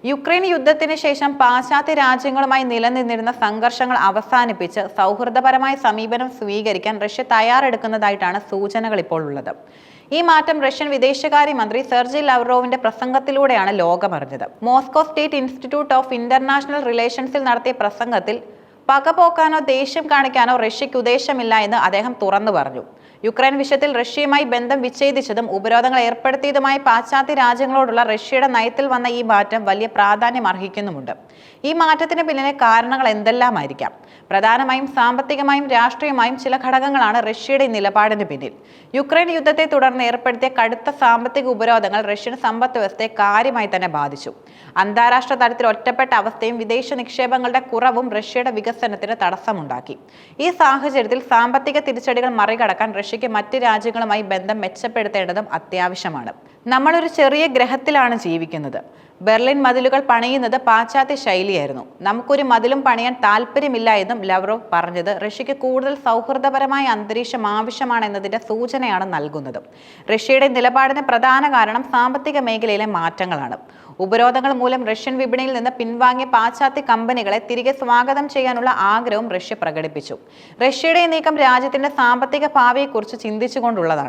Ukraine യുദ്ധത്തിന് ശേഷം പാശ്ചാത്യ രാജ്യങ്ങളുമായി നിലനിന്നിരുന്ന സംഘർഷങ്ങൾ അവസാനിപ്പിച്ച് സൗഹൃദപരമായ സമീപനം സ്വീകരിക്കാൻ റഷ്യ തയ്യാറെടുക്കുന്നതായിട്ടാണ് സൂചനകൾ ഇപ്പോൾ ഉള്ളത്. ഈ മാറ്റം റഷ്യൻ വിദേശകാര്യമന്ത്രി സെർജി ലവ്റോവിന്റെ പ്രസംഗത്തിലൂടെയാണ് ലോകമറിഞ്ഞത്. Moscow state institute of international റിലേഷൻസിൽ നടത്തിയ പ്രസംഗത്തിൽ പകപോക്കാനോ ദേഷ്യം കാണിക്കാനോ റഷ്യയ്ക്ക് ഉദ്ദേശമില്ല എന്ന് അദ്ദേഹം തുറന്നു പറഞ്ഞു. യുക്രൈൻ വിഷയത്തിൽ റഷ്യയുമായി ബന്ധം വിച്ഛേദിച്ചതും ഉപരോധങ്ങൾ ഏർപ്പെടുത്തിയതുമായ പാശ്ചാത്യ രാജ്യങ്ങളോടുള്ള റഷ്യയുടെ നയത്തിൽ വന്ന ഈ മാറ്റം വലിയ പ്രാധാന്യം അർഹിക്കുന്നുമുണ്ട്. ഈ മാറ്റത്തിന് പിന്നിലെ കാരണങ്ങൾ എന്തെല്ലാമായിരിക്കാം? പ്രധാനമായും സാമ്പത്തികമായും രാഷ്ട്രീയമായും ചില ഘടകങ്ങളാണ് റഷ്യയുടെ നിലപാടിന് പിന്നിൽ. യുക്രൈൻ യുദ്ധത്തെ തുടർന്ന് ഏർപ്പെടുത്തിയ കടുത്ത സാമ്പത്തിക ഉപരോധങ്ങൾ റഷ്യൻ സമ്പദ് വ്യവസ്ഥയെ കാര്യമായി തന്നെ ബാധിച്ചു. അന്താരാഷ്ട്ര തലത്തിൽ ഒറ്റപ്പെട്ട അവസ്ഥയും വിദേശ നിക്ഷേപങ്ങളുടെ കുറവും റഷ്യയുടെ വികസനത്തിന് തടസ്സമുണ്ടാക്കി. ഈ സാഹചര്യത്തിൽ സാമ്പത്തിക തിരിച്ചടികൾ മറികടക്കാൻ റഷ്യയ്ക്ക് മറ്റ് രാജ്യങ്ങളുമായി ബന്ധം മെച്ചപ്പെടുത്തേണ്ടതും അത്യാവശ്യമാണ്. നമ്മളൊരു ചെറിയ ഗ്രഹത്തിലാണ് ജീവിക്കുന്നത്. ബെർലിൻ മതിലുകൾ പണിയുന്നത് പാശ്ചാത്യ ശൈലിയായിരുന്നു. നമുക്കൊരു മതിലും പണിയാൻ താല്പര്യമില്ല എന്നും ലവ്റോവ് പറഞ്ഞത് റഷ്യയ്ക്ക് കൂടുതൽ സൗഹൃദപരമായ അന്തരീക്ഷം ആവശ്യമാണെന്നതിന്റെ സൂചനയാണ് നൽകുന്നത്. റഷ്യയുടെ നിലപാടിന് പ്രധാന കാരണം സാമ്പത്തിക മേഖലയിലെ മാറ്റങ്ങളാണ്. ഉപരോധങ്ങൾ മൂലം റഷ്യൻ വിപണിയിൽ നിന്ന് പിൻവാങ്ങിയ പാശ്ചാത്യ കമ്പനികളെ തിരികെ സ്വാഗതം ചെയ്യാനുള്ള ആഗ്രഹവും റഷ്യ പ്രകടിപ്പിച്ചു. റഷ്യയുടെ നീക്കം രാജ്യത്തിന്റെ സാമ്പത്തിക ഭാവിയെക്കുറിച്ച് ചിന്തിച്ചുകൊണ്ടുള്ളതാണ്.